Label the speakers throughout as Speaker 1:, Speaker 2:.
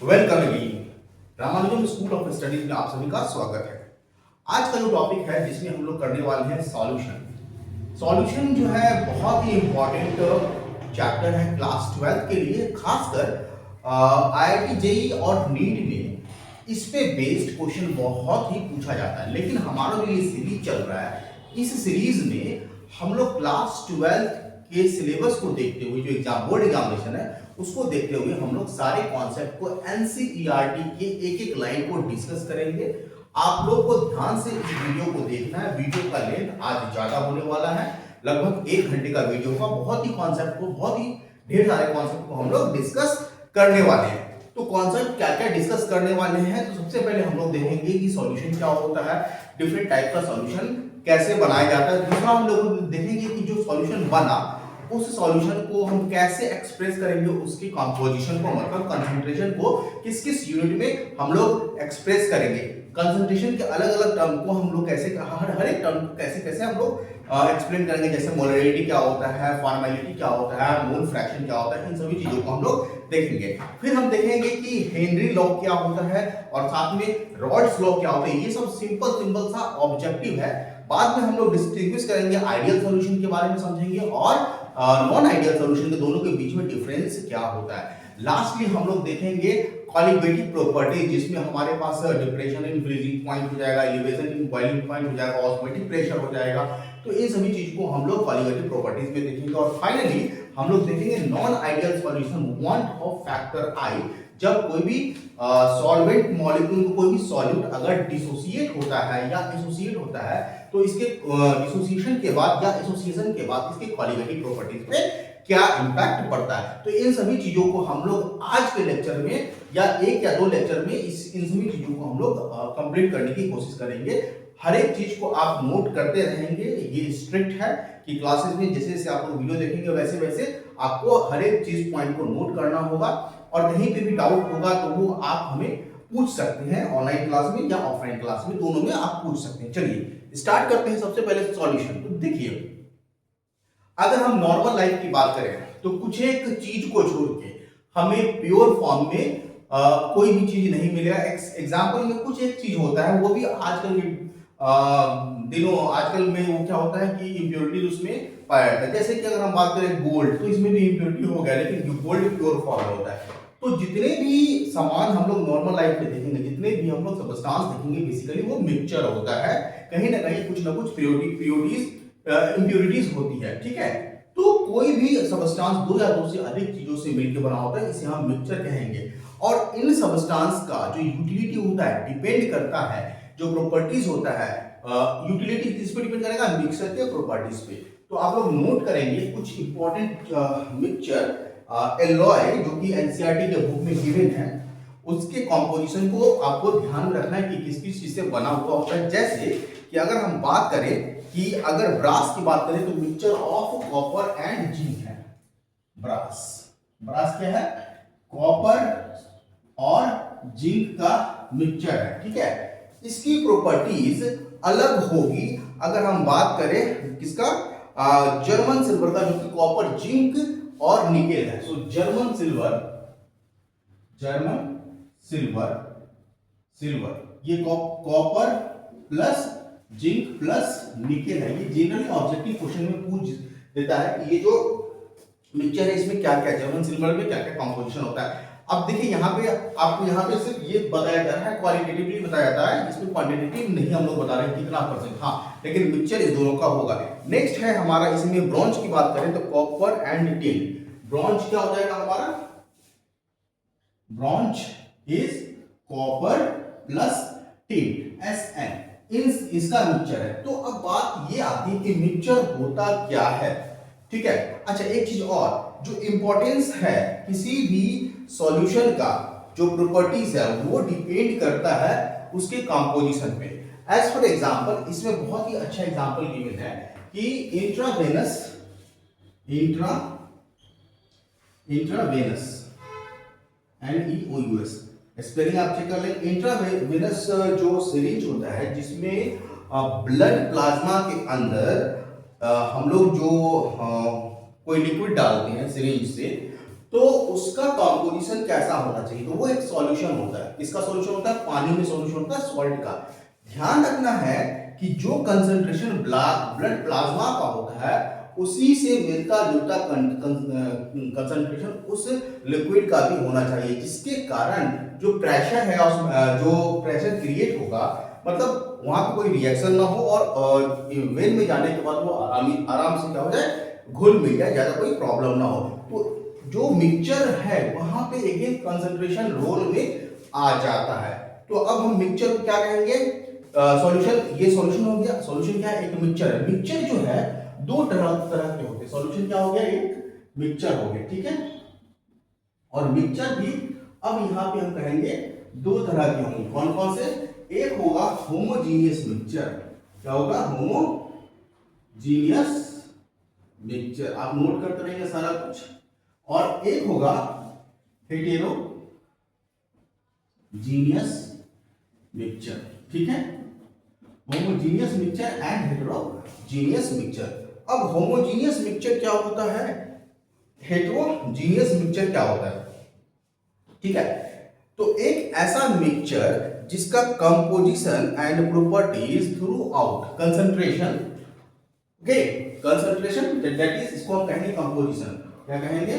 Speaker 1: Welcome again. Ramanujan school of studies में आप सभी का स्वागत है। आज का जो टॉपिक है जिसमें हम लोग करने वाले हैं सॉल्यूशन। सॉल्यूशन जो है बहुत ही इंपॉर्टेंट चैप्टर है क्लास 12 के लिए, खासकर आईआईटी जेई और नीट में इस पे बेस्ड क्वेश्चन बहुत ही पूछा जाता है। लेकिन हमारा जो ये सीरीज चल रहा है, इस सीरीज में हम लोग क्लास 12 के सिलेबस को देखते हुए, जो एग्जाम बोर्ड एग्जामिनेशन है उसको देखते हुए हम लोग सारे कॉन्सेप्ट को एनसीईआरटी के एक एक लाइन को डिस्कस करेंगे। आप लोग को ध्यान से इस वीडियो को देखना है। वीडियो का लेंथ आज ज्यादा होने वाला है, लगभग 1 घंटे का वीडियो का। बहुत ही कॉन्सेप्ट को, बहुत ही ढेर सारे कॉन्सेप्ट को हम लोग डिस्कस करने वाले हैं। तो कॉन्सेप्ट क्या क्या डिस्कस करने वाले हैं, तो सबसे पहले हम लोग देखेंगे कि सॉल्यूशन क्या होता है, डिफरेंट टाइप का सॉल्यूशन कैसे बनाया जाता है। दूसरा हम लोग देखेंगे कि जो सॉल्यूशन बना उस सॉल्यूशन को हम कैसे एक्सप्रेस करेंगे, उसकी कंपोजिशन को, मतलब कंसंट्रेशन को किस किस यूनिट में हम लोग एक्सप्रेस करेंगे, कंसंट्रेशन के अलग अलग टर्म को हम लोग कैसे, हर एक टर्म को कैसे कैसे हम लोग एक्सप्लेन करेंगे। जैसे मोलरिटी क्या होता है, फॉर्मेलिटी क्या होता है, मोल फ्रैक्शन क्या होता है, इन सभी चीजों को हम लोग देखेंगे। फिर हम देखेंगे कि हेनरी लॉ क्या होता है और साथ में रॉड्स लॉ क्या होता है। ये सब सिंपल सिंपल सा ऑब्जेक्टिव है। बाद में हम लोग डिस्टिंग्विश करेंगे, आइडियल सॉल्यूशन के बारे में समझेंगे और नॉन आइडियल सॉल्यूशन के, दोनों के बीच में डिफरेंस क्या होता है। लास्टली हम लोग देखेंगे क्वालिटेटिव प्रॉपर्टी, जिसमें हमारे पास डिप्रेशन इन फ्रीजिंग पॉइंट हो जाएगा, एलिवेशन इन बॉइलिंग पॉइंट हो जाएगा, ऑस्मोटिक प्रेशर हो जाएगा। तो ये सभी चीज को हम लोग क्वालिटेटिव प्रॉपर्टीज में देखेंगे। और फाइनली हम लोग देखेंगे non ideal solution, want of factor I. जब कोई भी सॉल्वेंट मॉलिक्यूल को, कोई भी सॉल्यूट अगर डिसोसिएट होता है या एसोसिएट होता है, तो इसके डिसोसिएशन के बाद या एसोसिएशन के बाद इसके क्वालिटेटिव प्रॉपर्टीज पे क्या इंपैक्ट पड़ता है। तो इन सभी चीजों को हम लोग आज के लेक्चर में या एक या दो लेक्चर में इन सभी चीजों को हम लोग कंप्लीट करने की कोशिश करेंगे। हर एक चीज को आप नोट करते रहेंगे। ये स्ट्रिक्ट है कि क्लासेस में जैसे जैसे आप लोग वीडियो देखेंगे वैसे वैसे आपको हर एक चीज पॉइंट को नोट करना होगा। और कहीं पे भी डाउट होगा तो वो आप हमें पूछ सकते हैं, ऑनलाइन क्लास में या ऑफलाइन क्लास में, दोनों में आप पूछ सकते हैं। चलिए स्टार्ट करते हैं सबसे पहले सॉल्यूशन। तो देखिए, अगर हम नॉर्मल लाइफ की बात करें तो कुछ एक चीज को छोड़ के हमें प्योर फॉर्म में कोई भी चीज नहीं मिलेगा। एग्जाम्पल में कुछ एक चीज होता है, वो भी आजकल के दिनों, आजकल में वो क्या होता है कि इम्प्योरिटीज उसमें पाया जाता है। जैसे कि अगर हम बात करें गोल्ड, तो इसमें भी इम्प्योरिटी हो गया, लेकिन गोल्ड प्योर फॉर्म में होता है। तो जितने भी सामान हम लोग नॉर्मल लाइफ में देखेंगे, जितने भी हम लोग सबस्टांस देखेंगे, बेसिकली वो मिक्सचर होता है। कहीं ना कुछ इम्प्योरिटीज होती है, ठीक है। तो कोई भी सबस्टांस दो या दो से अधिक चीजों से मिलकर बना होता है, इसे हम मिक्सचर कहेंगे। और इन सबस्टांस का जो यूटिलिटी होता है डिपेंड करता है, जो प्रॉपर्टीज होता है, यूटिलिटी किस पे डिपेंड करेगा, मिक्सचर के प्रॉपर्टीज पे। तो आप लोग नोट करेंगे कुछ इंपॉर्टेंट मिक्सचर एलॉय जो कि एनसीईआरटी के बुक में गिवन है, उसके कॉम्पोजिशन को आपको ध्यान में रखना है कि किस किस चीज से बना हुआ होता है। जैसे कि अगर हम बात करें कि अगर ब्रास की बात करें तो mixture of copper and zinc है। ब्रास, ब्रास क्या है, कॉपर और जिंक का मिक्सचर है, ठीक है। इसकी प्रॉपर्टीज अलग होगी अगर हम बात करें किसका, जर्मन सिल्वर का, जो कि कॉपर, जिंक और निकेल है। सो जर्मन सिल्वर, ये copper plus zinc plus nickel है। ये जनरली ऑब्जेक्टिव क्वेश्चन में पूछ देता है कि ये जो मिक्सचर है इसमें क्या क्या, जर्मन सिल्वर में क्या क्या कंपोजिशन होता है। अब देखिए यहाँ पे आपको, यहाँ पे सिर्फ ये बताया जा रहा है, क्वालिटेटिवली बताया जाता है, इसमें क्वांटिटेटिव नहीं हम लोग बता रहे हैं कितना परसेंट, हाँ, लेकिन मिक्सचर इस दोनों का होगा। नेक्स्ट है हमारा, इसमें ब्रॉन्ज की बात करें तो कॉपर एंड टिन। ब्रॉन्ज क्या हो जाएगा हमारा, bronze is copper plus tin, Sn, इसका मिक्सचर है। तो अब बात ये आती है कि मिक्सचर होता क्या है, ठीक है। अच्छा, एक चीज और जो इंपॉर्टेंस है किसी भी सॉल्यूशन का, जो प्रॉपर्टीज है वो डिपेंड करता है उसके कंपोजिशन पे। एज फॉर एग्जांपल, इसमें बहुत ही अच्छा एग्जांपल गिवन है कि इंट्रावेनस NEOUS, स्पेलिंग आप चेक कर लें। इंट्रावेनस जो सिरिंज होता है, जिसमें ब्लड प्लाज्मा के अंदर हम लोग जो कोई लिक्विड डालते हैं सिरिंज से, तो उसका कंपोजिशन कैसा होना चाहिए, तो वो एक सॉल्यूशन होता है। किसका सॉल्यूशन होता है? पानी में सॉल्यूशन होता है सॉल्ट का। ध्यान रखना है कि जो कंसंट्रेशन ब्लड प्लाज्मा का होता है उसी से मिलता जुलता कंसंट्रेशन उस लिक्विड का भी होना चाहिए, जिसके कारण जो प्रेशर है जो प्रेशर क्रिएट होगा, मतलब वहां पे कोई रिएक्शन ना हो और वेन में जाने के बाद वो आराम से क्या हो जाए, घुल मिल जाए, ज्यादा कोई प्रॉब्लम ना हो। तो जो मिक्सचर है वहां पे अगेन कंसंट्रेशन रोल में आ जाता है। तो अब हम मिक्सचर को क्या कहेंगे? सॉल्यूशन। ये सॉल्यूशन हो गया। सॉल्यूशन क्या है? एक मिक्सचर है। मिक्सचर जो है दो तरह के होते हैं। सॉल्यूशन क्या हो गया? एक मिक्सचर हो गया, ठीक है। और मिक्सचर भी अब यहां पे हम कहेंगे दो तरह के होंगे। कौन कौन से? एक होगा होमोजीनियस मिक्सचर। क्या होगा? Homogeneous mixture. आप नोट करते रहेंगे सारा कुछ। और एक होगा हेटेरोजीनियस मिक्सचर, ठीक है। Homogeneous mixture and heterogeneous mixture. अब होमोजीनियस मिक्सचर क्या होता है, हेटेरोजीनियस मिक्सचर क्या होता है, ठीक है। तो एक ऐसा मिक्सचर जिसका composition and properties through out concentration, okay, concentration that is, इसको हम कहेंगे कंपोजिशन। क्या कहेंगे?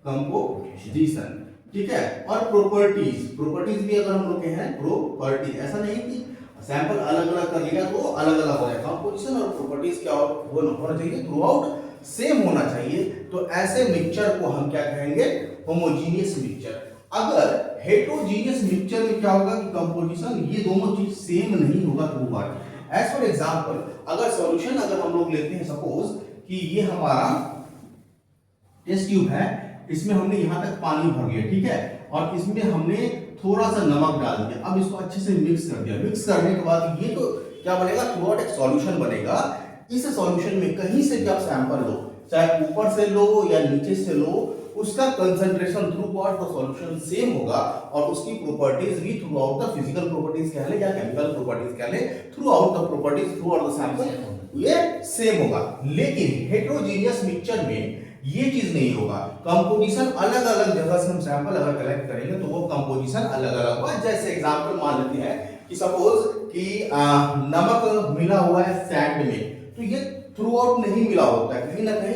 Speaker 1: कंपोजिशन, ठीक है। और प्रॉपर्टीज, प्रॉपर्टीज भी अगर हम लोग कहें प्रॉपर्टी, ऐसा नहीं कि सैंपल अलग अलग कर लिया तो अलग अलग हो जाएगा। कंपोजिशन और प्रॉपर्टीज क्या होना चाहिए? थ्रू आउट सेम होना चाहिए। तो ऐसे मिक्सचर को हम क्या कहेंगे? Homogeneous mixture. अगर हेटेरोजीनियस मिक्सचर में क्या होगा कि कंपोजिशन ये दोनों चीज सेम नहीं होगा throughout. As for example, अगर सॉल्यूशन अगर हम लोग लेते हैं, सपोज कि ये हमारा टेस्ट ट्यूब है, इसमें हमने यहां तक पानी भर लिया, ठीक है, और इसमें हमने थोड़ा सा नमक डाल दिया। अब इसको अच्छे से मिक्स कर दिया। मिक्स करने के बाद ये तो क्या बनेगा? थ्रू आउट एक सॉल्यूशन बनेगा। इस सॉल्यूशन में कहीं से भी आप सैंपल लो, चाहे ऊपर से लो या नीचे से लो, उसका concentration through out the solution same होगा और उसकी प्रॉपर्टीज भी through out the physical properties कह ले या केमिकल प्रॉपर्टीज कह ले, through out the properties through out the sample ये सेम होगा। लेकिन हेटेरोजीनियस मिक्सचर में ये चीज नहीं होगा। कंपोजिशन अलग अलग जगह से हम सैंपल अगर कलेक्ट करेंगे तो वो कंपोजिशन अलग अलग होगा। जैसे एग्जांपल मान लेते हैं कि सपोज कि नमक मिला हुआ है सैंड में, तो ये थ्रू आउट नहीं मिला होता है, कहीं ना कहीं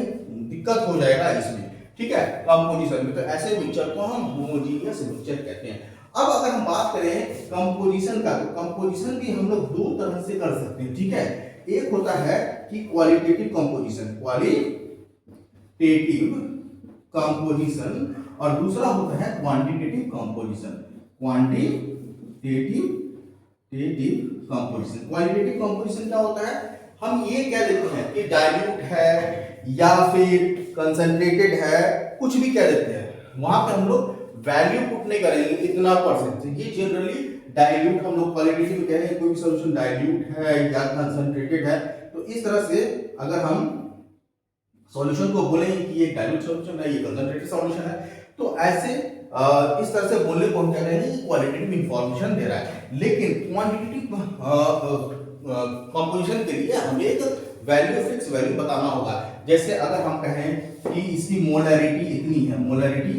Speaker 1: दिक्कत हो जाएगा इसमें, ठीक है, कंपोजिशन में। तो ऐसे मिक्सचर को हम होमोजीनियस मिक्सचर कहते हैं। अब अगर हम बात करें कंपोजिशन का, तो कंपोजिशन भी हम लोग दो तरह से कर सकते हैं, ठीक है। एक होता है कि क्वालिटेटिव कंपोजिशन, क्वालिटेटिव कंपोजिशन, और दूसरा होता है quantitative composition, quantitative composition. Qualitative composition क्या होता है? हम ये कह देते हैं कि डाइल्यूट है या फिर कंसंट्रेटेड है, कुछ भी कह देते हैं, वहां पे हम लोग वैल्यू पुट नहीं करेंगे इतना परसेंट। ये जनरली डाइल्यूट हम लोग क्वालिटेटिव कह रहे हैं, कोई भी सॉल्यूशन डाइल्यूट है या कंसंट्रेटेड है, तो इस तरह से अगर हम सॉल्यूशन को बोलेंगे कि ये डाइल्यूट सॉल्यूशन है, ये कंसंट्रेटेड सॉल्यूशन है, तो ऐसे इस तरह से बोलने को हम क्या कहेंगे कि क्वालिटेटिव इंफॉर्मेशन दे रहा है। लेकिन क्वांटिटेटिव कंपोजिशन के लिए हमें एक वैल्यू, फिक्स वैल्यू बताना होगा। जैसे अगर हम कहें कि इसकी मोलरिटी इतनी है, मोलरिटी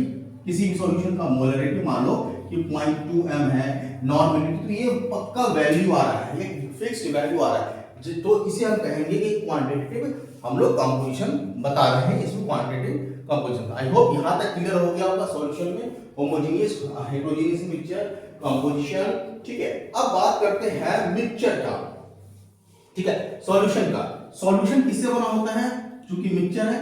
Speaker 1: किसी भी सॉल्यूशन का मोलरिटी मान लो कि 0.2 m है, नॉर्मलिटी, तो ये पक्का वैल्यू आ रहा है, ये फिक्स्ड वैल्यू आ रहा है, तो इसे हम कहेंगे कि क्वांटिटेटिव हम लोग कंपोजिशन बता रहे हैं, इसमें क्वांटिटेटिव कंपोजिशन। आई होप यहां तक क्लियर हो गया होगा सॉल्यूशन में होमोजेनियस हेटेरोजेनियस मिक्सचर, कंपोजिशन, ठीक है। अब बात करते हैं मिक्सचर का, ठीक है, सॉल्यूशन का। सॉल्यूशन किससे बना होता है? चूंकि मिक्सचर है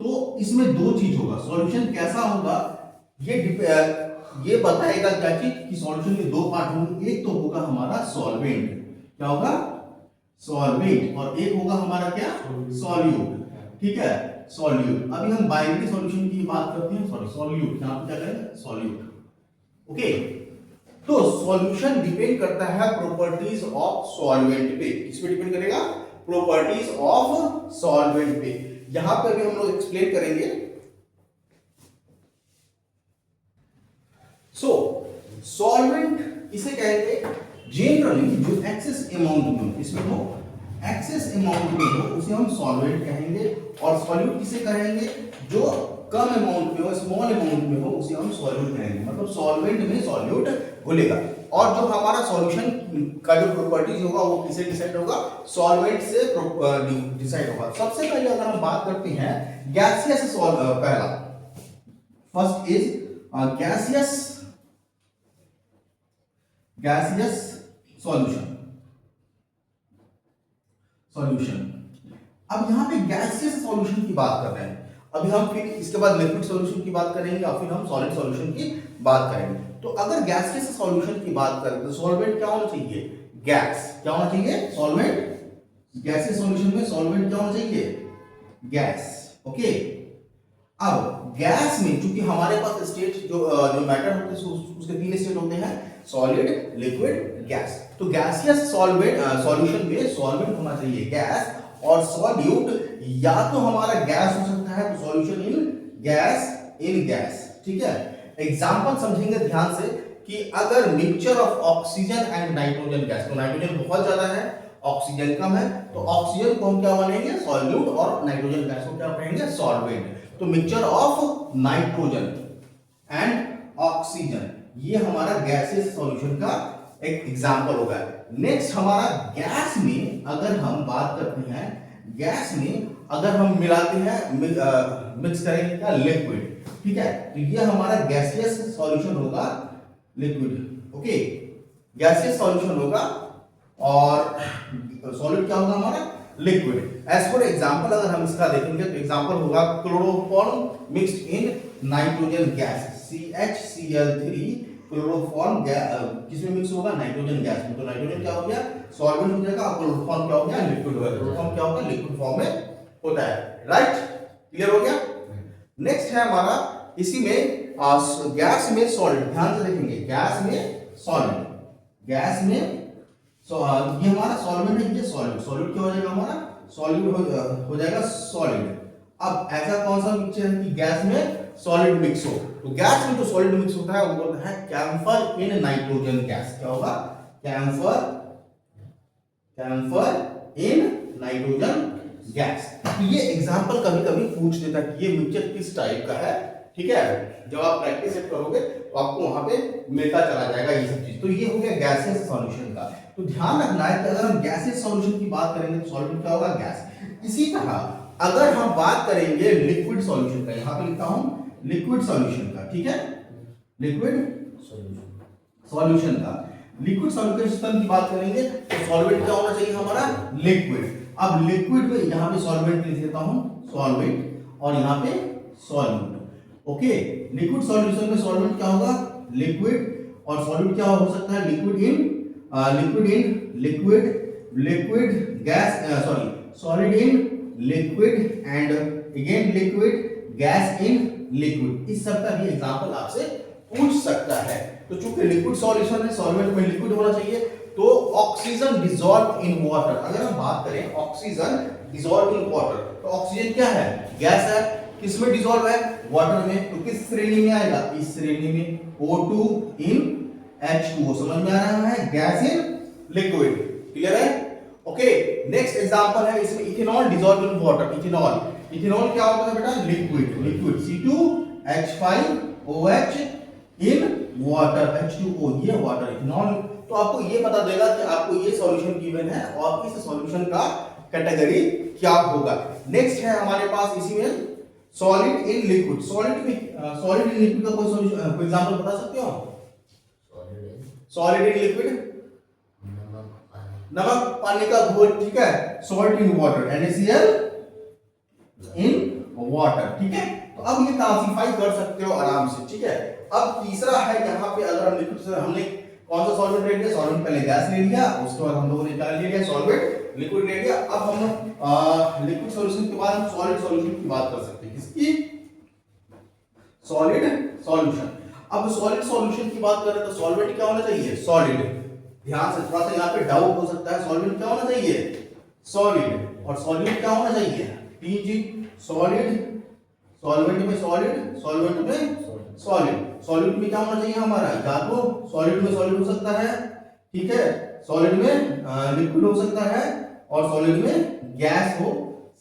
Speaker 1: तो इसमें दो चीज होगा। सॉल्यूशन कैसा होगा ये बताएगा क्या चीज कि सॉल्यूशन के दो पार्ट होंगे। एक तो होगा हमारा सॉल्वेंट, क्या होगा? सॉल्वेंट, और एक होगा हमारा क्या? सॉल्यूट, ठीक है, सॉल्यूट। अभी हम बाइनरी सॉल्यूशन की बात करते हैं, सॉरी सॉल्यूट, यहां पे क्या करेंगे? Solute, okay. तो सॉल्यूशन डिपेंड करता है प्रॉपर्टीज ऑफ सॉल्वेंट पे। किस पे डिपेंड करेगा? प्रॉपर्टीज ऑफ सॉल्वेंट पे। यहां पे भी हम लोग एक्सप्लेन करेंगे। सो सॉल्वेंट इसे कहेंगे जनरली जो एक्सेस अमाउंट में, इसमें हो एक्सेस अमाउंट में हो, उसे हम सॉल्वेंट कहेंगे। और सॉल्यूट किसे कहेंगे? जो कम अमाउंट में हो, स्मॉल अमाउंट में हो, उसे हम सॉल्यूट कहेंगे। मतलब सॉल्वेंट में सॉल्यूट घुलेगा। और जो हमारा सॉल्यूशन का जो प्रॉपर्टीज होगा वो किससे डिसाइड होगा? सॉल्वेंट से डिसाइड होगा। सबसे पहले अगर हम बात करते हैं गैसियस पहला, फर्स्ट इज गैसियस सॉल्यूशन। अब यहाँ पे गैसियस सॉल्यूशन की बात कर रहे हैं। अभी हम फिर इसके बाद लिक्विड सॉल्यूशन की बात करेंगे और फिर हम सॉलिड सॉल्यूशन की बात करेंगे। तो अगर गैसियस सॉल्यूशन की बात करें तो सॉल्वेंट क्या होना चाहिए? गैस। क्या होना चाहिए? सॉल्वेंट। गैसियस सॉल्यूशन में सॉल्वेंट क्या होना चाहिए? गैस। ओके। अब गैस में चूंकि हमारे पास स्टेट जो मैटर होते हैं उसके तीन स्टेट होते हैं, सॉलिड, लिक्विड, गैस। तो गैसियस सॉल्यूशन में सॉल्वेंट होना चाहिए गैस, और सॉल्यूट या तो हमारा गैस हो सकता है, तो सॉल्यूशन इन गैस। ठीक है। एग्जांपल समझेंगे ध्यान से कि अगर mixture of oxygen and nitrogen gas, तो नाइट्रोजन बहुत ज्यादा है, ऑक्सीजन कम है, तो ऑक्सीजन को हम क्या बनेंगे? सॉल्यूट, और नाइट्रोजन गैस को क्या कहेंगे? सॉल्वेंट। तो mixture of nitrogen and oxygen, ये हमारा गैसियस सॉल्यूशन का एक एग्जांपल होगा। नेक्स्ट हमारा गैस में अगर हम बात करते हैं, गैस में अगर हम मिलाते हैं, मिक्स करेंगे क्या? लिक्विड। ठीक है। तो ये हमारा गैसियस सॉल्यूशन होगा, लिक्विड। ओके, गैसियस सॉल्यूशन होगा, और सॉलिड क्या होगा हमारा? लिक्विड। एज फॉर एग्जांपल अगर हम इसका देखेंगे तो एग्जांपल होगा क्लोरोफॉर्म मिक्स्ड इन नाइट्रोजन गैस, CHCl3 क्लोरोफॉर्म किसमें मिक्स होगा? नाइट्रोजन गैस में। तो नाइट्रोजन क्या हो गया? सॉल्वेंट हो जाएगा, और क्लोरोफॉर्म क्या हो गया? लिक्विड हो गया। क्लोरोफॉर्म क्या होगा? लिक्विड फॉर्म में होता है। राइट, क्लियर हो गया? नेक्स्ट है हमारा इसी में गैस में सॉलिड। ध्यान से देखेंगे, गैस में सॉलिड, गैस में ये हमारा सॉल्वेंट है, ये सॉलिड। सॉलिड क्या हो जाएगा हमारा? सॉलिड हो जाएगा सॉलिड। अब ऐसा कौन सा मिक्सचर है कि गैस में सॉलिड मिक्स हो? तो गैस में जो सॉलिड मिक्स होता है वो होता है कैम्फर इन नाइट्रोजन गैस। क्या होगा? Camphor in nitrogen gas. तो ये एग्जांपल कभी कभी पूछ देता है कि ये मिक्सचर किस टाइप का है। ठीक है। जब आप प्रैक्टिस करोगे तो आपको वहां पे मिलता चला जाएगा ये सब चीज। तो ये हो गया गैसियस सॉल्यूशन का। तो ध्यान रखना है कि अगर हम गैसियस सॉल्यूशन की बात करेंगे तो सॉल्वेंट क्या होगा? गैस। इसी तरह अगर हम बात करेंगे लिक्विड सॉल्यूशन का, यहां पे लिखता हूं लिक्विड सॉल्यूशन का। ठीक है, लिक्विड सॉल्यूशन का, लिक्विड सॉल्यूशन की बात करेंगे तो सॉल्वेंट क्या होना चाहिए हमारा? लिक्विड। अब लिक्विड में यहां पे सॉल्वेंट लिख देता हूं, सॉल्वेंट, और यहां पे सॉल्यूट। ओके, लिक्विड सॉल्यूशन में सॉल्वेंट क्या होगा? लिक्विड, और सॉल्यूट क्या हो सकता है? Liquid gas, solid in liquid, and again liquid gas in liquid. इस सब का भी एग्जांपल आपसे पूछ सकता है। तो चूंकि लिक्विड सॉल्यूशन है, सॉल्वेंट में लिक्विड होना चाहिए, तो ऑक्सीजन डिसॉल्व इन वाटर। अगर हम बात करें ऑक्सीजन डिसॉल्व इन वाटर, तो ऑक्सीजन क्या है? गैस है। किसमें डिसॉल्व है? वाटर में। तो किस श्रेणी में आएगा? इस श्रेणी में, O2 इन H2O। समझ में आ रहा है? Gas in liquid. क्लियर है? ओके, नेक्स्ट एग्जांपल है इसमें ethanol dissolve in water. Ethanol क्या होता है बेटा? Liquid C2H5OH in water, H2O, ये वाटर इथेनॉल। तो आपको ये बता देगा कि आपको ये सॉल्यूशन गिवन है और इस सॉल्यूशन का कैटेगरी क्या होगा। नेक्स्ट है हमारे पास इसी में solid in liquid. Solid in liquid का कोई सॉल्यूशन, कोई एग्जांपल बता सकते हो? सॉलिड इन लिक्विड, नमक पानी का घोल। ठीक है। Salt in water, NaCl in water. ठीक है। तो अब ये क्लासिफाई कर सकते हो आराम से। ठीक है। अब तीसरा है यहाँ पे, अगर हम लिक्विड से हमने कौन सा सॉल्वेंट ले लिया? सॉल्वेंट पहले गैस ले लिया, उसके बाद हम लोगों ने क्या ले लिया? सॉल्वेंट, लिक्विड ले लिया। अब हम लिक्विड सॉल्यूशन के बाद हम सॉलिड सॉल्यूशन की बात कर सकते हैं। किसकी? Solid solution. अब सॉलिड सॉल्यूशन की बात करें तो सॉल्वेंट क्या होना चाहिए? सॉलिड। ध्यान से, थोड़ा सा यहाँ पे डाउट हो सकता है। सॉल्वेंट क्या होना चाहिए? सॉलिड। और सॉल्यूट क्या होना चाहिए? PG, solid. सॉल्वेंट में सॉलिड, सॉल्वेंट में सॉलिड। सॉल्यूट में क्या होना चाहिए हमारा? या तो सॉलिड में सॉलिड हो सकता है, ठीक है, सॉलिड में लिक्विड हो सकता है, और सॉलिड में गैस हो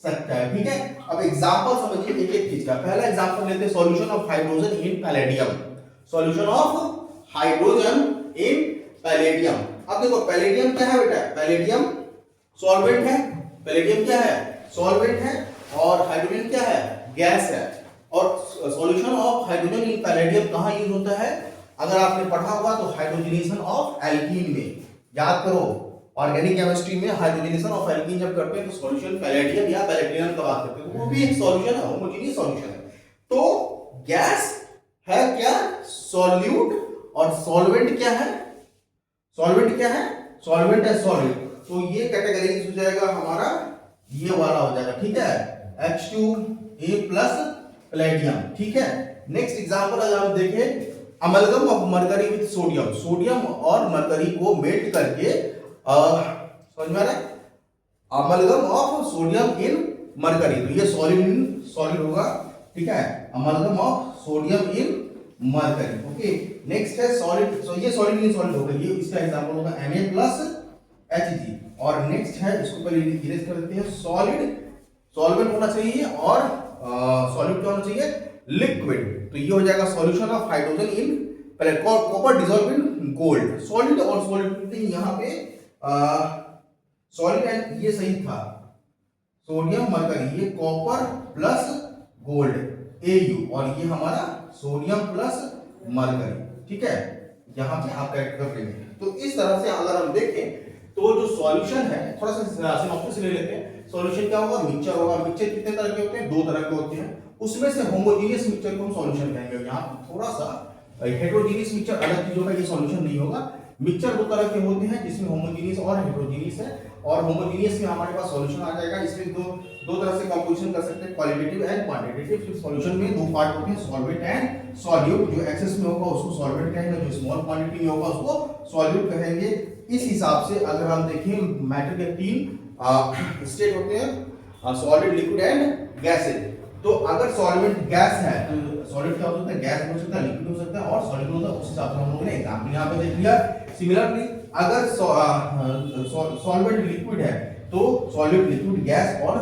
Speaker 1: सकता है। ठीक है, अब एग्जांपल समझिए एक एक चीज का। पहला एग्जांपल लेते हैं, solution of hydrogen in palladium. Solution of hydrogen in palladium. अब देखो पैलेडियम क्या है बेटा, पैलेडियम सॉल्वेंट है। पैलेडियम क्या है, सॉल्वेंट है, और हाइड्रोजन क्या है, गैस है। और solution of hydrogen in palladium कहां यूज होता है, अगर आपने पढ़ा होगा तो हाइड्रोजनेशन ऑफ एल्कीन में। याद करो, ऑर्गेनिक केमिस्ट्री में हाइड्रोजनेशन ऑफ एल्कीन जब करते हैं तो सॉल्यूशन पैलेडियम या पैलेडियम का बात करते हैं, तो वो भी एक सॉल्यूशन है, होमोजेनियस सॉल्यूशन है। तो गैस है क्या, सॉल्यूट, और सॉल्वेंट क्या है, सॉल्वेंट क्या है, सॉल्वेंट है सॉलिड। तो ये कैटेगरी हो जाएगा हमारा, ये वाला हो जाएगा। ठीक है, H2A प्लस पैलेडियम। ठीक है, नेक्स्ट एग्जांपल अगर हम देखें, amalgam of mercury with sodium. Sodium और मरकरी को मेल्ट करके समझ में आ रहा है, amalgam of sodium in mercury, तो ये सॉलिड सॉलिड होगा। ठीक है, amalgam of sodium in mercury. Okay, next है सॉलिड, सो ये सॉलिड इन सॉलिड होगा, ये इसका एग्जांपल होगा Na प्लस Hg। और नेक्स्ट है, इसको पहले इरेज कर देते हैं, सॉलिड सॉल्वेंट होना चाहिए, और सॉलिड क्या होना चाहिए, लिक्विड। तो ये हो जाएगा सॉल्यूशन ऑफ हाइड्रोजन इन पहले copper dissolve in gold. Solid और सॉलिड यहाँ पे सॉलिड एंड ये सही था, सोडियम मरकरी, ये कॉपर प्लस गोल्ड Au, और ये हमारा सोडियम प्लस मरकरी। ठीक है, यहाँ पे आप करेक्ट कर लेंगे। तो इस तरह से अगर हम देखें तो जो सॉल्यूशन है, थोड़ा सा सिनॉप्सिस ले लेते हैं। सॉल्यूशन क्या होगा, मिक्सचर होगा। मिक्सचर कितने तरह के होते हैं, दो तरह के होते हैं। उसमें से होमोजेनियस मिक्सचर को हम सॉल्यूशन कहेंगे। यहाँ पे थोड़ा सा हेटेरोजेनियस मिक्सचर अलग चीज होगा, ये सॉल्यूशन नहीं होगा। मिक्सचर दो तरह के होते हैं, जिसमें होमोजेनियस और हेटेरोजेनियस है। और होमोजेनियस में हमारे पास सॉल्यूशन आ जाएगा। इसमें दो तरह से कंपोजिशन कर सकते हैं, क्वालिटेटिव एंड क्वांटिटेटिव। सॉल्यूशन में दो पार्ट होते हैं, सॉल्वेंट एंड सॉल्यूट। जो एक्सेस में होगा उसको सॉल्वेंट कहेंगे, जो स्मॉल क्वांटिटी में होगा उसको सॉल्यूट कहेंगे। इस हिसाब से अगर हम देखें, मैटर के तीन स्टेट होते हैं, सॉलिड, लिक्विड एंड गैसेज। तो अगर सॉल्वेंट गैस है तो सॉलिड क्या हो सकता है, गैस हो सकता है, लिक्विड हो सकता है, और सॉलिड हो सकता है। उस हिसाब से हम लोगों ने एग्जांपल यहाँ पे देख लिया। सिमिलरली अगर सॉल्वेंट लिक्विड है तो सॉलिड, लिक्विड, गैस, और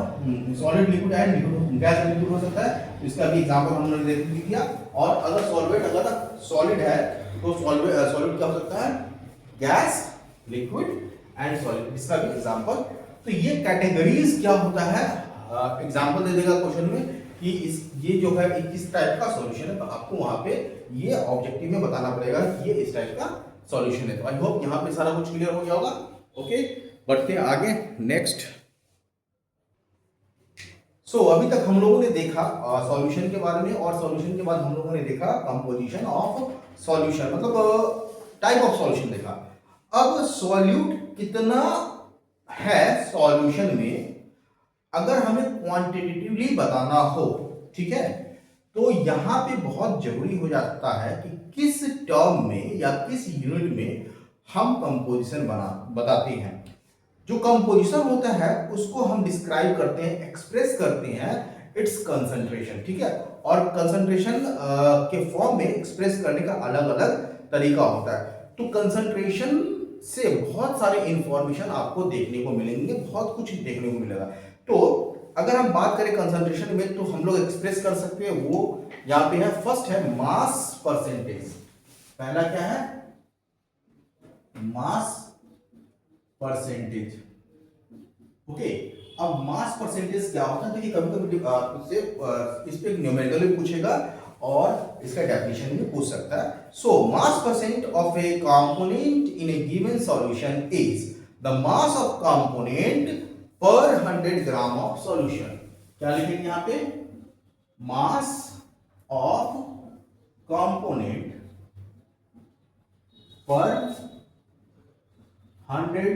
Speaker 1: solid, liquid and liquid, gas and liquid हो सकता है। इसका भी एग्जांपल हमने देख लिया। और अगर सॉल्वेंट अगर सॉलिड है तो सॉलिड क्या हो सकता है, गैस, लिक्विड एंड सॉलिड, इसका भी एग्जांपल। तो ये कैटेगरीज क्या होता है, एग्जांपल दे देगा क्वेश्चन में कि ये जो है किस टाइप का सॉल्यूशन है, तो आपको वहां पे ये ऑब्जेक्टिव में बताना पड़ेगा कि ये इस टाइप का सॉल्यूशन है। तो आई होप यहाँ पे सारा कुछ क्लियर हो गया होगा। ओके, बढ़ते हैं आगे नेक्स्ट। सो अभी तक हम लोगों ने देखा सॉल्यूशन के बारे में, और सॉल्यूशन के बाद हम लोगों ने देखा कंपोजिशन ऑफ सॉल्यूशन, मतलब टाइप ऑफ सॉल्यूशन देखा। अब सॉल्यूट कितना है सॉल्यूशन में, अगर हमें क्वांटिटेटिवली बताना हो, ठीक है, तो यहां पे बहुत जरूरी हो जाता है कि किस टर्म में या किस यूनिट में हम कंपोजिशन बताते हैं। जो कंपोजिशन होता है उसको हम डिस्क्राइब करते हैं, एक्सप्रेस करते हैं इट्स कंसंट्रेशन। ठीक है, और कंसंट्रेशन के फॉर्म में एक्सप्रेस करने का अलग अलग तरीका होता है। तो कंसंट्रेशन से बहुत सारे इंफॉर्मेशन आपको देखने को मिलेंगे, बहुत कुछ देखने को मिलेगा। तो अगर हम बात करें कंसंट्रेशन में, तो हम लोग एक्सप्रेस कर सकते हैं, वो यहां पे है। फर्स्ट है मास परसेंटेज। पहला क्या है, मास परसेंटेज। ओके, अब मास परसेंटेज क्या होता है, देखिए कभी कभी इस पे न्यूमेरिकल भी पूछेगा और इसका डेफिनेशन भी पूछ सकता है। So mass percent of a component in a given solution is the mass of component per 100 gram of solution. क्या लिखेंगे यहां पे, मास of component per 100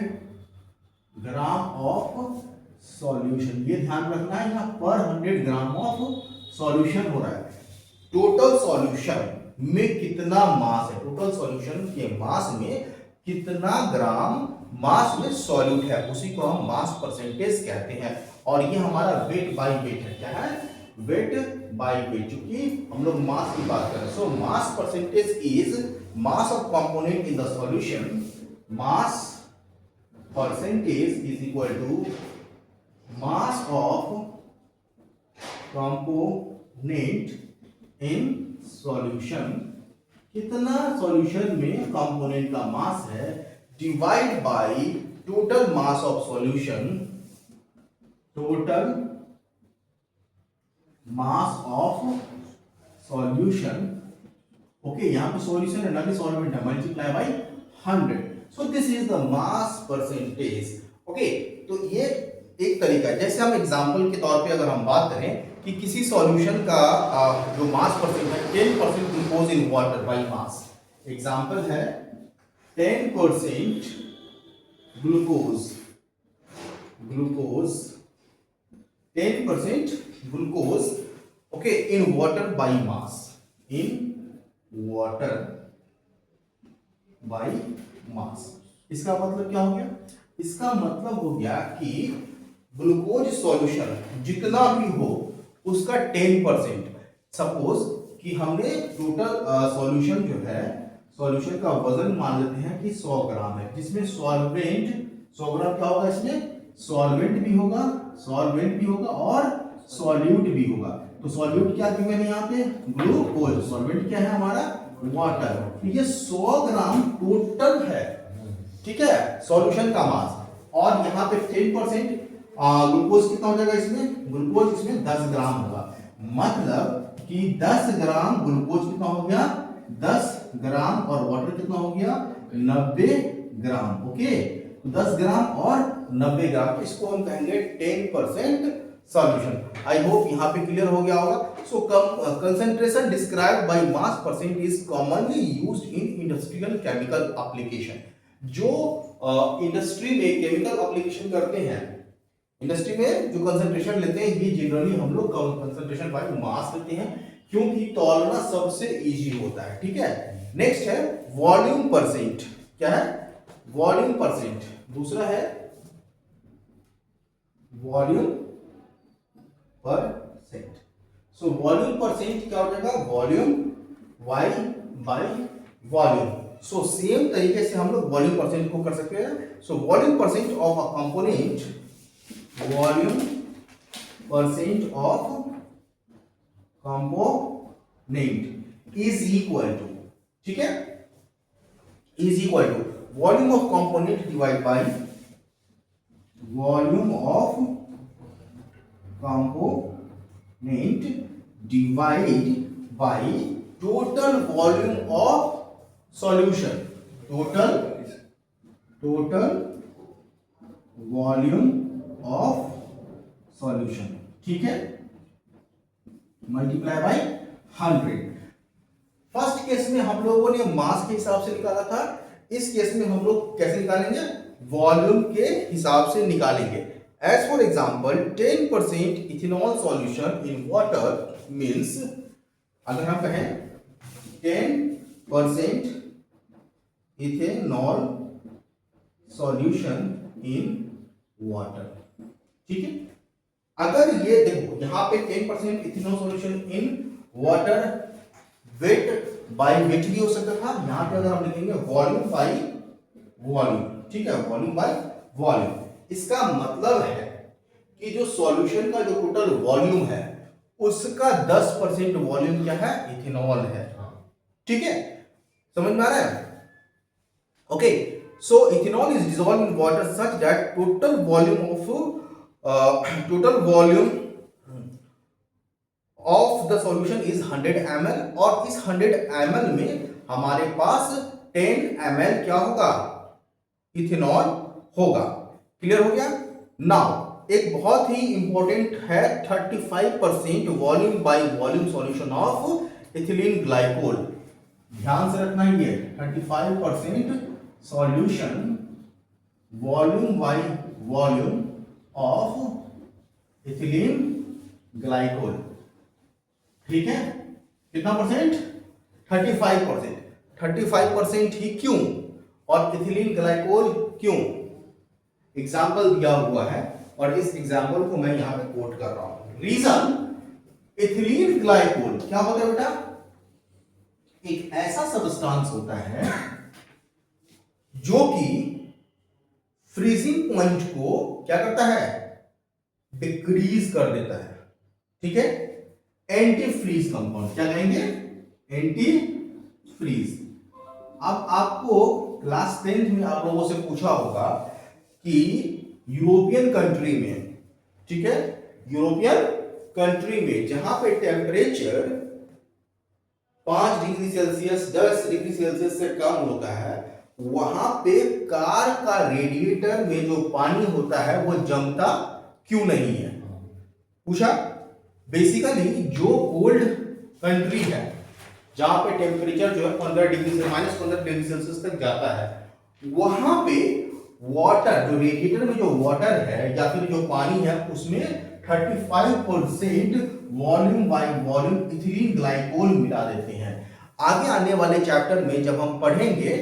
Speaker 1: gram of solution. ये ध्यान रखना है, यहां पर 100 ग्राम ऑफ सॉल्यूशन हो रहा है। टोटल सॉल्यूशन में कितना मास है, टोटल सॉल्यूशन के मास में कितना ग्राम मास में सॉल्यूट है, उसी को हम मास परसेंटेज कहते हैं। और ये हमारा वेट बाय वेट है। क्या है, वेट बाय वेट, क्योंकि हम लोग मास की बात कर रहे हैं। So mass percentage is mass of component in the solution. Mass percentage is equal to mass of component in solution, कितना सॉल्यूशन में कंपोनेंट का मास है, divide by total mass of solution, total mass of solution. Okay, यहां पे solution है ना कि solvent है, multiply by 100। So this is the mass percentage. Okay, तो ये एक तरीका है। जैसे हम एग्जांपल के तौर पे अगर हम बात करें कि किसी सॉल्यूशन का जो मास परसेंट है 10% glucose in water by mass, example है 10% glucose, 10% glucose, okay, in water by mass, in water by mass. इसका मतलब क्या हो गया? इसका मतलब हो गया कि ग्लूकोज सॉल्यूशन जितना भी हो उसका 10%, सपोज कि हमने टोटल सॉल्यूशन जो है, सॉल्यूशन का वजन मान लेते हैं कि 100 ग्राम है, जिसमें सॉल्वेंट 100 ग्राम क्या होगा, इसमें सॉल्वेंट भी होगा, और सॉल्यूट भी होगा। तो सॉल्यूट क्या गिवन है यहाँ पे? ग्लूकोज। सॉल्वेंट क्या है हमारा? वाटर। तो ये 100 ग्राम टोटल है, ठीक है, सॉल्यूशन का मास। और यहाँ पे 10% ग्लूकोज कितना हो जाएगा इसमें? ग्लूकोज इसमें 10 ग्राम होगा। मतलब कि 10 ग्राम ग्लूकोज कितना हो गया? 10 ग्राम, और वाटर कितना हो गया? 90 ग्राम। ओके, 10 ग्राम और 90 ग्राम, इसको हम कहेंगे 10% सॉल्यूशन। आई होप यहाँ पे क्लियर हो गया होगा। So concentration described by mass percent is commonly used in industrial chemical application. जो इंडस्ट्री में केमिकल एप्लीकेशन करते हैं, इंडस्ट्री में जो कंसंट्रेशन लेते हैं, ये जनरली हम लोग कंसंट्रेशन बाय मास लेते हैं, क्योंकि तौलना सबसे इजी होता है, ठीक है। नेक्स्ट है वॉल्यूम परसेंट। क्या है? Volume percent. दूसरा है volume percent. So volume percent क्या हो जाएगा? Volume y by volume. So same तरीके से हम लोग वॉल्यूम परसेंट को कर सकते हैं। So volume percent of a component, volume percent of component is equal to, ठीक है, is equal to volume of component divide by volume of component divide by total volume of solution, total volume of solution, ठीक है, multiply by 100। First case में हम लोगों ने मास के हिसाब से निकाला था, इस केस में हम लोग कैसे निकालेंगे? वॉल्यूम के हिसाब से निकालेंगे। As for example 10% ethanol solution in water means, अगर हम कहें 10% इथेनॉल सॉल्यूशन इन वाटर, ठीक है। अगर ये देखो यहां पे 10% ethanol solution in water, weight by weight भी हो सकता था। यहां पे अगर हम लिखेंगे वॉल्यूम बाय वॉल्यूम, ठीक है, वॉल्यूम बाय वॉल्यूम। इसका मतलब है कि जो सॉल्यूशन का जो टोटल वॉल्यूम है उसका 10% वॉल्यूम क्या है? इथेनॉल है, ठीक है, समझ में आ रहा है? Okay, so ethanol is dissolved in water such that total volume of the solution is 100 ml, और इस 100 ml में हमारे पास 10 ml क्या होगा? इथेनॉल होगा। क्लियर हो गया? नाउ एक बहुत ही इंपॉर्टेंट है 35% volume by volume solution of ethylene glycol. ध्यान से रखना ही है, 35% solution volume by volume of ethylene glycol, ठीक है, कितना परसेंट? 35%। 35% ही क्यों, और इथिलीन ग्लाइकोल क्यों? एग्जाम्पल दिया हुआ है और इस एग्जाम्पल को मैं यहां पे कोट कर रहा हूं। रीजन, इथिलीन ग्लाइकोल क्या होता है बेटा? एक ऐसा सब्सटेंस होता है जो कि फ्रीजिंग पॉइंट को क्या करता है? डिक्रीज कर देता है, ठीक है। एंटी फ्रीज कंपाउंड क्या कहेंगे, एंटी फ्रीज। अब आपको क्लास 10th में आप लोगों से पूछा होगा कि यूरोपियन कंट्री में, ठीक है, यूरोपियन कंट्री में जहां पे temperature 5 degree Celsius 10 degree Celsius से कम होता है, वहां पे कार का रेडिएटर में जो पानी होता है वो जमता क्यों नहीं है, पूछा। बेसिकली जो कोल्ड कंट्री है जहां पे टेम्परेचर जो है 15 डिग्री से -15 डिग्री सेल्सियस तक जाता है, वहां पे वाटर, जो रेडिएटर में जो वाटर है या फिर जो पानी है उसमें 35% volume by volume ethylene glycol मिला देते हैं। आगे आने वाले चैप्टर में जब हम पढ़ेंगे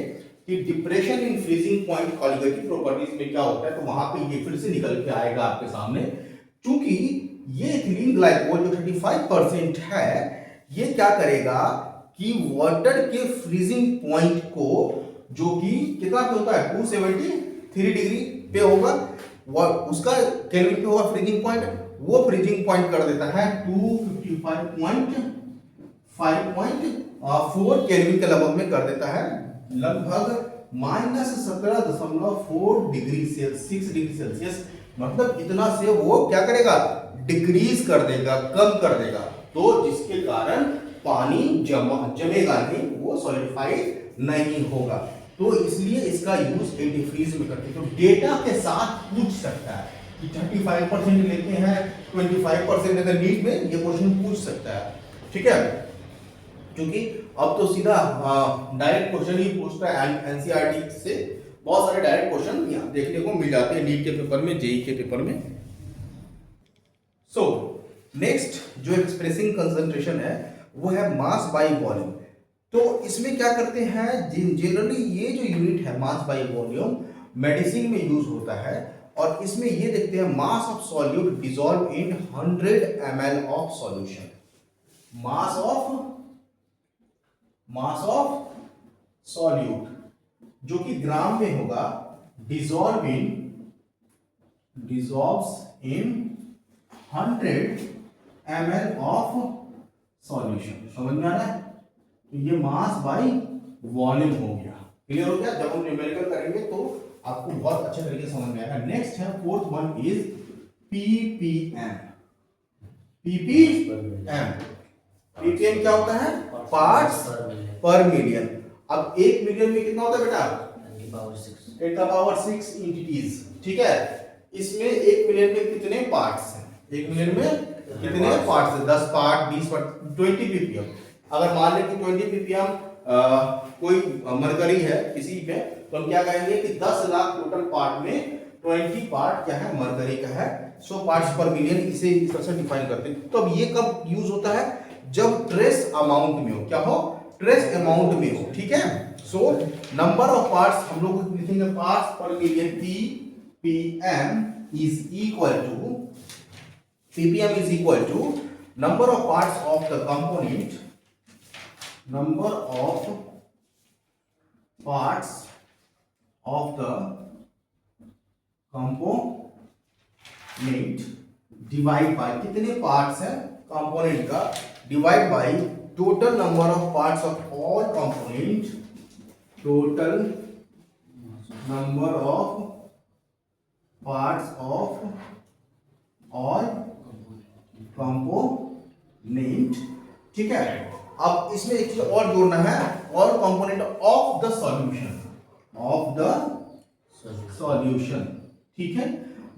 Speaker 1: कि depression in freezing point colligative properties में क्या होता है, तो वहां पे ये फिर से निकल के आएगा आपके सामने। क्योंकि ये इथिलीन ग्लाइकोल जो 35% है, ये क्या करेगा कि वाटर के फ्रीजिंग पॉइंट को, जो कि कितना पे होता है 273 डिग्री पे होगा, उसका केल्विन पे होगा फ्रीजिंग पॉइंट, वो फ्रीजिंग पॉइंट कर देता है 255.4 केल्विन के लगभग में कर देता है, लगभग -17.4 डिग्री सेल्सियस 6 डिग्री सेल्सियस, मतलब इतना से वो क्या करेगा, डिक्रीज कर देगा, कम कर देगा। तो जिसके कारण पानी जमेगा नहीं, वो सॉलिडिफाइड नहीं होगा। तो इसलिए इसका यूज एंटीफ्रीज में करते हैं। तो डेटा के साथ पूछ सकता है कि 35% लेते हैं, 25% अगर नीट में ये क्वेश्चन पूछ सकता है, ठीक है। क्योंकि अब तो सीधा डायरेक्ट क्वेश्चन ही पूछता है एनसीईआरटी से, बहुत सारे डायरेक्ट क्वेश्चन यहाँ देखने को मिल जाते हैं नीट के पेपर में, जेईई के पेपर में। सो नेक्स्ट जो एक्सप्रेसिंग कंसंट्रेशन है वो है मास बाय वॉल्यूम। तो इसमें क्या करते हैं, जनरली ये जो यूनिट है मास बाय वॉल्यूम मेडिसिन में यूज होता है, और इसमें ये देखते हैं mass of solute dissolve in 100 ml of solution. Mass of solute जो कि ग्राम में होगा, dissolves in 100 ml of solution. समझ में आ रहा है? तो ये मास बाय वॉल्यूम हो गया, क्लियर हो गया। जब हम न्यूमेरिकल करेंगे तो आपको बहुत अच्छे तरीके से समझ में आएगा। नेक्स्ट है fourth one is ppm. Ppm क्या होता है, पार्ट्स पर मिलियन। अब 1 मिलियन में कितना होता है बेटा, 10 पावर 6 एंटिटीज, ठीक है। इसमें 1 मिलियन में कितने पार्ट्स हैं, 1 मिलियन में कितने पार्ट्स हैं, 10 पार्ट 20 पार्ट 20 पीपीएम। अगर मान लें कि 20 पीपीएम कोई मरकरी है किसी पे, तो हम क्या कहेंगे कि 10 लाख टोटल पार्ट में 20 पार्ट क्या है, मरकरी का है। 100 पार्ट्स पर मिलियन, इसे इस तरह से डिफाइन करते हैं। तो अब ये कब यूज होता है, जब ट्रेस अमाउंट में हो, क्या हो, ट्रेस अमाउंट में हो, ठीक है। सो नंबर ऑफ पार्ट्स हम लोग लिखेंगे parts per million, ppm is equal to number of parts of the component, number of parts of the component divide by, कितने पार्ट्स हैं कंपोनेंट का, divide by total number of parts of all component, total number of parts of all component, ठीक है। अब इसमें एक चीज और जोड़ना है, और कंपोनेंट ऑफ द सॉल्यूशन, ठीक है,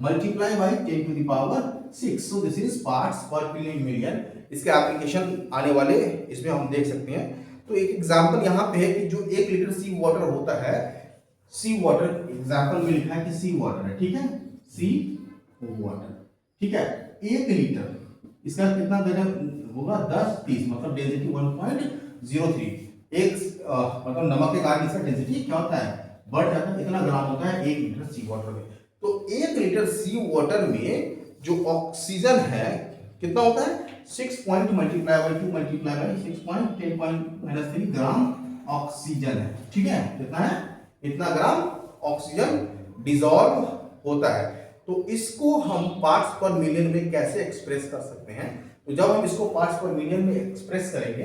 Speaker 1: multiply by 10 to the power 6। So this is parts per million. इसके एप्लीकेशन आने वाले इसमें हम देख सकते हैं। तो एक एग्जांपल यहाँ पे है कि जो 1 लीटर सी वाटर होता है, सी वाटर एग्जांपल में लिखा है कि सी वाटर है, ठीक है, सी वाटर, ठीक है। 1 लीटर इसका कितना वजन होगा, 10-30, मतलब डेंसिटी 1.03। एक मतलब नमक के कारण इसका डेंसिटी क्या होता है, बढ़ जाता है। इतना ग्राम होता है 1 लीटर सी वाटर में। तो 1 लीटर सी वाटर में जो ऑक्सीजन है कितना होता है, 6 point multiply by 2 multiply by 6.10 gram oxygen है, ठीक है। कितना है, इतना ग्राम ऑक्सीजन डिसॉल्व होता है। तो इसको हम पार्ट्स पर मिलियन में कैसे एक्सप्रेस कर सकते हैं, तो जब हम इसको पार्ट्स पर मिलियन में एक्सप्रेस करेंगे,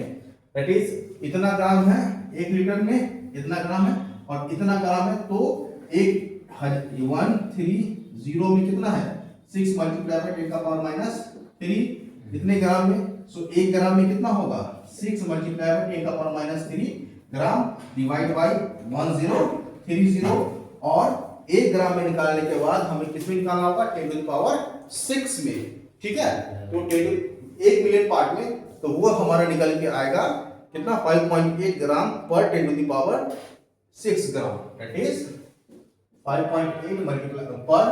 Speaker 1: दैट इज इतना ग्राम है 1 लीटर में, इतना ग्राम है और इतना ग्राम है, तो 130 में कितना है 6 मल्टीप्लाई बाय 10 का पावर माइनस 3 इतने ग्राम में। सो 1 ग्राम में कितना होगा 6 मल्टीप्लाई बाय 10 का पावर माइनस 3 ग्राम डिवाइड बाय 1030, और 1 ग्राम में निकालने के बाद हमें किस में निकालना होगा 10 टू द पावर 6 में। ठीक है, तो 1 मिलियन पार्ट में, तो वो हमारा निकल के आएगा कितना 5.8 ग्राम पर 10 to the power 6 gram, that is 5.8 multiply पर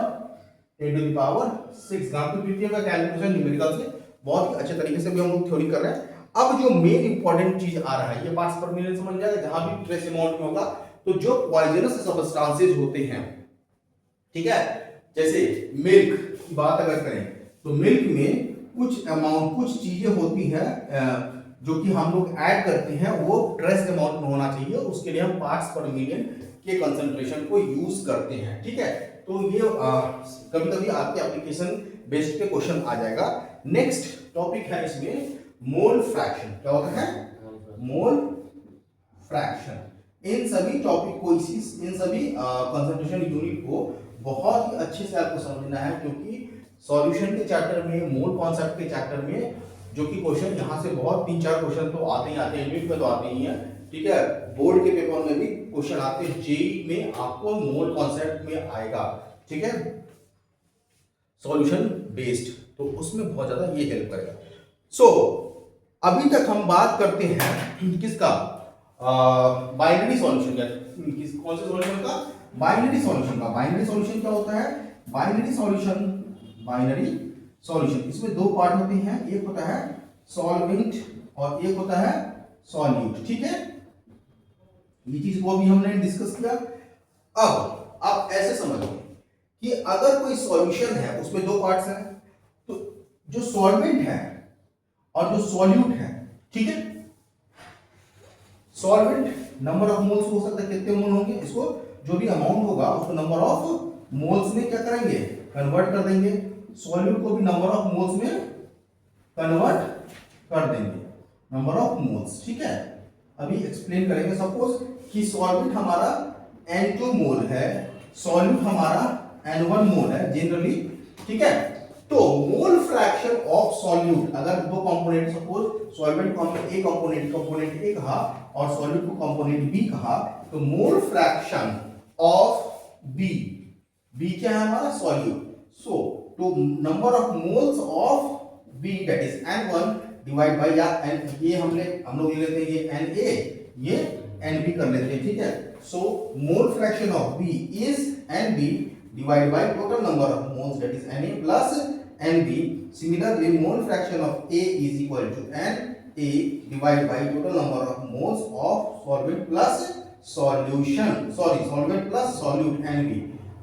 Speaker 1: 10 टू द पावर 6 ग्राम। तो पीटीएम का कैलकुलेशन न्यूमेरिकल से बहुत ही अच्छे तरीके से भी हम लोग थ्योरी कर रहे हैं। अब जो मेन इंपॉर्टेंट चीज आ रहा है, ये पार्ट्स पर मिलियन समझ जाएगा, जहां भी ट्रेस अमाउंट में होगा, तो जो पॉइजनस सब्सटेंसेस होते हैं, ठीक है, जैसे मिल्क की बात अगर करें तो मिल्क में कुछ अमाउंट, कुछ चीजें होती है जो कि हम लोग ऐड करते हैं, वो ट्रेस अमाउंट में होना चाहिए, उसके लिए हम पार्ट्स पर मिलियन के कंसंट्रेशन को यूज करते हैं। ठीक है, तो ये कभी कभी आपके एप्लीकेशन बेस्ड पे क्वेश्चन आ जाएगा। नेक्स्ट टॉपिक है इसमें मोल फ्रैक्शन। क्या होता है मोल फ्रैक्शन। इन सभी टॉपिक को, इन सभी कंसंट्रेशन यूनिट को बहुत ही अच्छे से आपको समझना है, क्योंकि सॉल्यूशन के चैप्टर में, मोल कॉन्सेप्ट के चैप्टर में, जो कि क्वेश्चन यहाँ से बहुत 3-4 क्वेश्चन तो आते ही आते हैं, यूनिट में तो आते ही हैं। ठीक है, बोर्ड के पेपर में भी क्वेश्चन आते हैं, जेईई में आपको मोल कॉन्सेप्ट में आएगा। ठीक है, सॉल्यूशन बेस्ड, तो उसमें बहुत ज्यादा ये हेल्प करेगा। सो अभी तक हम बात करते हैं किसका, बाइनरी सॉल्यूशन का। कौन से सॉल्यूशन का, बाइनरी सॉल्यूशन का। बाइनरी सॉल्यूशन क्या होता है, बाइनरी सॉल्यूशन इसमें 2 पार्ट होते हैं, एक होता है सॉल्वेंट और एक होता है सॉल्यूट। ठीक है, ये चीज को भी हमने डिस्कस किया। अब आप ऐसे समझो कि अगर कोई सॉल्यूशन है, उसमें 2 पार्ट्स हैं, तो जो सॉल्वेंट है और जो सॉल्यूट है, ठीक है, सॉल्वेंट नंबर ऑफ मोल्स हो सकता है, कितने मोल होंगे, इसको जो भी अमाउंट होगा उसको नंबर ऑफ मोल्स में क्या करेंगे, कन्वर्ट कर देंगे। सॉल्यूट को भी नंबर ऑफ मोल्स में कन्वर्ट कर देंगे, नंबर ऑफ मोल्स। ठीक है, अभी एक्सप्लेन करेंगे। सपोज कि सॉल्वेंट हमारा N2 मोल है, सॉल्यूट हमारा N1 मोल है जनरली। ठीक है, तो मोल फ्रैक्शन ऑफ सॉल्यूट, अगर 2 कंपोनेंट, सपोज सॉल्वेंट को हमने कंपोनेंट ए कहा और सॉल्यूट को कंपोनेंट बी कहा, तो मोल फ्रैक्शन ऑफ बी क्या है हमारा सॉल्यूट, सो तो number of moles of B that is N1 divide by, या ये हम लोग ले लेते हैं ये Na, ये Nb कर लेते हैं। ठीक है, so mole fraction of B is Nb divided by total number of moles, that is Na plus Nb. Similarly, mole fraction of A is equal to Na divided by total number of moles of solvent plus solution, solvent plus solute Nb.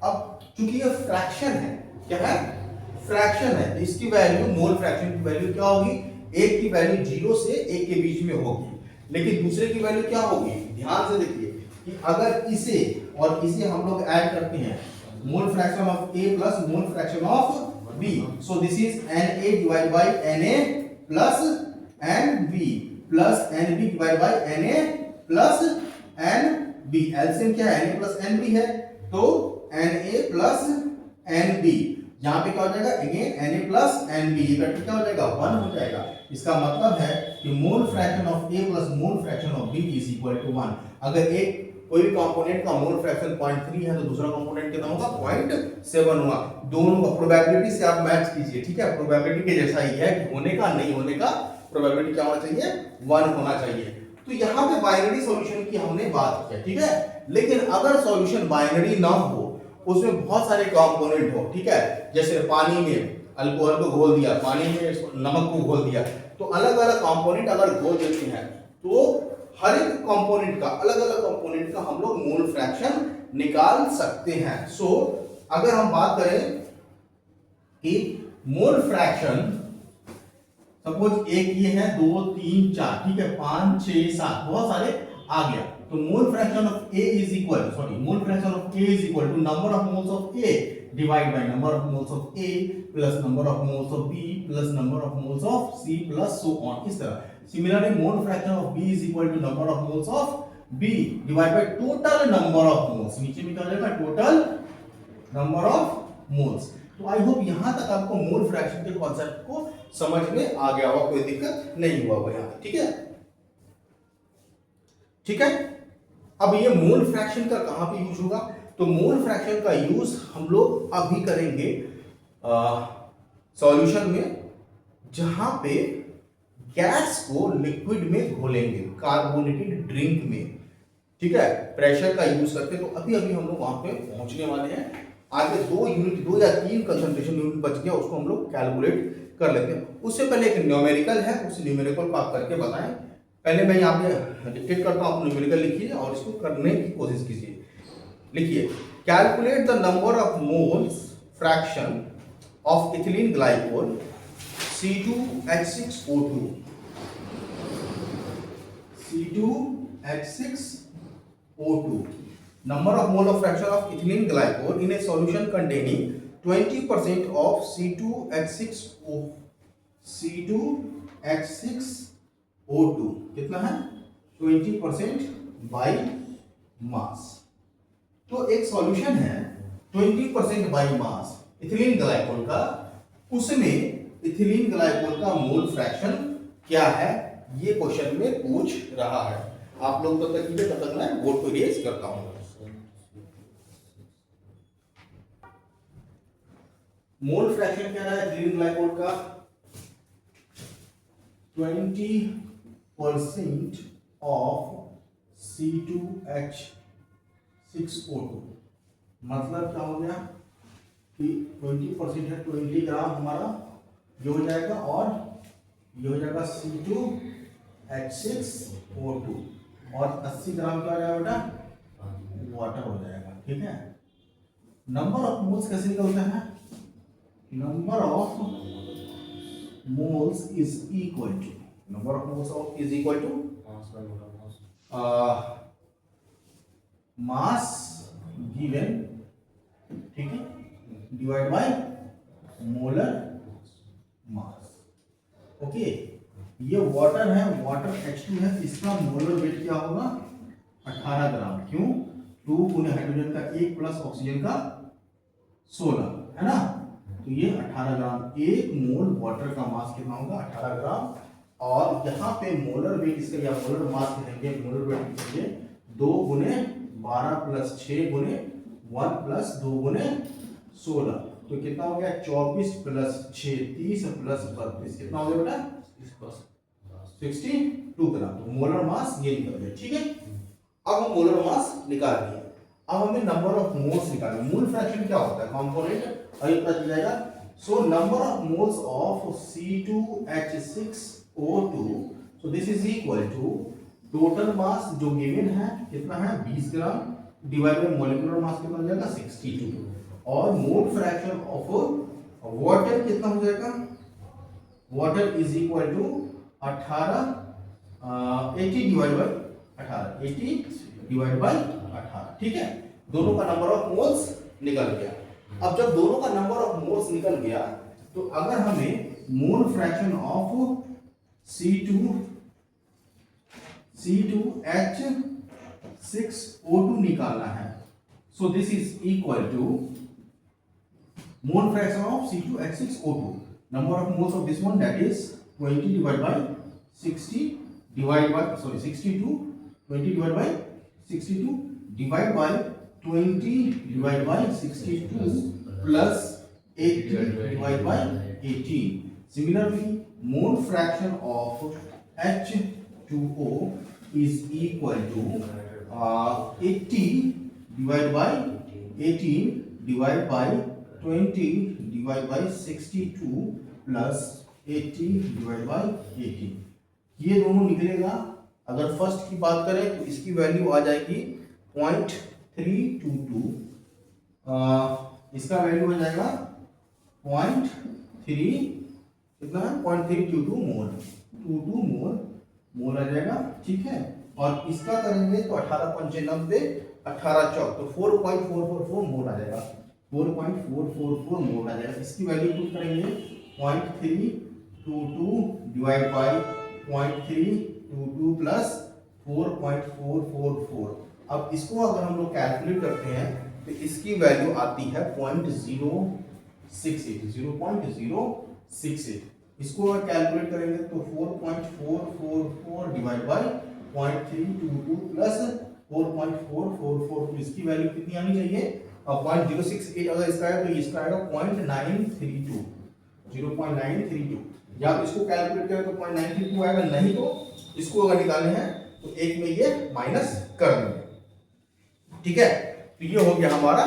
Speaker 1: अब चूंकि ये fraction है, क्या है fraction है, इसकी value, mole fraction की value क्या होगी, एक की वैल्यू 0 से 1 के बीच में होगी, लेकिन दूसरे की वैल्यू क्या होगी, ध्यान से देखिए कि अगर इसे और इसे हम लोग ऐड करते हैं, मोल fraction of A plus mole fraction of B, so this is Na divide by Na plus Nb plus Nb divide by Na plus Nb। LCM क्या है, Na प्लस Nb है, तो Na प्लस Nb, यहां पे क्या हो जाएगा, again Na plus Nb, ये इकट्ठा क्या हो जाएगा 1 हो जाएगा। इसका मतलब है कि mole fraction of A plus mole fraction of B is equal to 1। अगर एक कोई भी कंपोनेंट का मोल फ्रैक्शन 0.3 है तो दूसरा कंपोनेंट कितना होगा 0.7 होगा। दोनों का प्रोबेबिलिटी से आप मैच कीजिए। ठीक है, प्रोबेबिलिटी के जैसा ही है कि होने का नहीं होने का प्रोबेबिलिटी क्या होना चाहिए 1 होना चाहिए। तो यहाँ पे बाइनरी सॉल्यूशन की हमने बात की है। ठीक है, लेकिन अगर सॉल्यूशन बाइनरी ना हो, उसमें बहुत सारे कंपोनेंट हो, ठीक है, जैसे पानी में अल्कोहल को घोल दिया, पानी में नमक को घोल दिया, तो अलग अलग कंपोनेंट अगर घोल देते हैं तो हर एक कंपोनेंट का, अलग अलग कंपोनेंट का हम लोग मोल फ्रैक्शन निकाल सकते हैं। सो अगर हम बात करें कि मोल फ्रैक्शन, सपोज एक ये है, 2 3 4, ठीक है, 5 6 7, बहुत सारे आ गया, तो mole fraction of A is equal, mole fraction of A is equal to number of moles of A divide by number of moles of A plus number of moles of B plus number of moles of C plus so on, इस तरह। Similarly mole fraction of B is equal to number of moles of B divide by total number of moles, नीचे में क्या हो जाएगा total number of moles. तो I hope यहां तक आपको मोल फ्रैक्शन के कॉन्सेप्ट को समझ में आ गया होगा, कोई दिक्कत नहीं हुआ होगा यहां, ठीक है। ठीक है, अब ये मोल फ्रैक्शन का कहां पे यूज होगा? तो मोल फ्रैक्शन का यूज हम लोग अभी करेंगे सॉल्यूशन में, जहां पे गैस को लिक्विड में घोलेंगे, कार्बोनेटेड ड्रिंक में, ठीक है, प्रेशर का यूज करके। तो अभी अभी हम लोग वहां पे पहुंचने वाले हैं। आगे 2 या 3 कंसंट्रेशन यूनिट बच गया, उसको हम लोग कैलकुलेट कर लेते हैं। उससे पहले एक न्यूमेरिकल है, उस न्यूमेरिकल को आप करके बताएं। पहले मैं यहाँ पे डिक्टेट करता हूँ, आप न्यूमेरिकल लिखिए और इसको करने की कोशिश कीजिए। लिखिए, calculate the number of moles fraction of ethylene glycol C2H6O2 C2H6O2 number of mole of fraction of ethylene glycol in a solution containing 20% of C2H6O2 कितना है 20% बाई मास। तो एक सॉल्यूशन है 20% बाई मास इथिलीन ग्लाइकोल का, उसमें ethylene glycol का mole fraction क्या है ये क्वेश्चन में पूछ रहा है। आप लोग तब तक मैं बोर्ड को इरेज करता हूं। मोल फ्रैक्शन क्या रहा है इथिलीन ग्लाइकोल का 20% ऑफ C2H6O2, मतलब क्या हो गया कि 20% है 20 ग्राम हमारा ये हो जाएगा, और ये हो जाएगा C2H6O2, और 80 ग्राम क्या हो जाएगा बेटा वाटर हो जाएगा, ठीक है। नंबर ऑफ मोल्स कैसे निकलता है? Number of moles is equal to mass given, ठीक है, divide by molar mass. Okay, ये वाटर है, वाटर H2 है, इसका मोलर वेट क्या होगा 18 ग्राम। क्यों? 2 गुने हाइड्रोजन का 1 प्लस ऑक्सीजन का 16 है ना, तो ये 18 ग्राम। 1 मोल वाटर का मास कितना होगा 18 ग्राम, और यहाँ पे मोलर वेट इसका या मोलर मास लिखेंगे, मोलर वेट लिखेंगे 2 गुने 12 प्लस 6 गुने 1 प्लस 2 गुने 16, तो कितना हो गया 24 प्लस 6 30 प्लस 32 कितना हो गया बेटा 62 ग्राम। तो मोलर मास ये निकल गया, ठीक है। अब हम मोलर मास निकाल दिए, अब हमें नंबर ऑफ मोल्स निकालना। मोल फ्रैक्शन क्या होता है कंपोनेंट अभी पता चल जाएगा। So number of moles of C2H6O2, so this is equal to total mass जो गिवन है कितना है 20 gram divide by molecular mass कितना हो जाएगा 62, और मोल फ्रैक्शन ऑफ वाटर कितना हो जाएगा, water is equal to 80 divide by 18, ठीक है। दोनों का नंबर ऑफ मोल्स निकल गया। अब जब दोनों का नंबर ऑफ मोल्स निकल गया, तो अगर हमें मोल फ्रैक्शन ऑफ C2H6O2 निकालना है, so this is equal to mole fraction of C2H6O2, number of moles of this one that is 20 divide by 60 divide by 62 20 divide by 62 divide by 20 divide by 62 plus 80 divide by 18। Similarly mole fraction of H2O is equal to 80 divided by 18 divided by 20 divided by 62 plus 80 divided by 18। ये दोनों निकलेगा। अगर first की बात करें तो इसकी value आ जाएगी 0.322, इसका वैल्यू हो जाएगा 0.3 कितना है 0.322 मोल, 22 मोल आ जाएगा, ठीक है। और इसका करेंगे तो 18 पंचे 90 18 चौक तो 4.444 मोल आ जाएगा। 4.444 मोल आ जाएगा। इसकी वैल्यू पुट करेंगे 0.322 डिवाइड बाय 0.322 प्लस 4.444। अब इसको अगर हम लोग कैलकुलेट करते हैं तो इसकी वैल्यू आती है 0.068। इसको अगर कैलकुलेट करेंगे तो 4.444 डिवाइड बाय 0.322 प्लस 4.444, तो इसकी वैल्यू कितनी आनी चाहिए? 0.068 अगर इसका है तो इसका आएगा 0.932, 0.932। या आप इसको कैलकुलेट करें तो 0.932 आएगा, नहीं तो इसको अगर निकालने हैं तो एक में ये माइनस कर देंगे। ठीक है, तो ये हो गया हमारा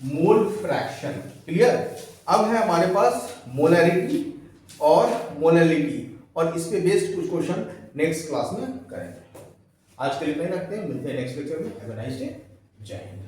Speaker 1: मोल फ्रैक्शन। क्लियर? अब है हमारे पास मोलैरिटी और मोलैलिटी, और इस पे बेस्ड कुछ क्वेश्चन नेक्स्ट क्लास में करेंगे। आज के लिए इतना ही रखते हैं, मिलते हैं नेक्स्ट लेक्चर में। हैव अ नाइस डे, जय हिंद।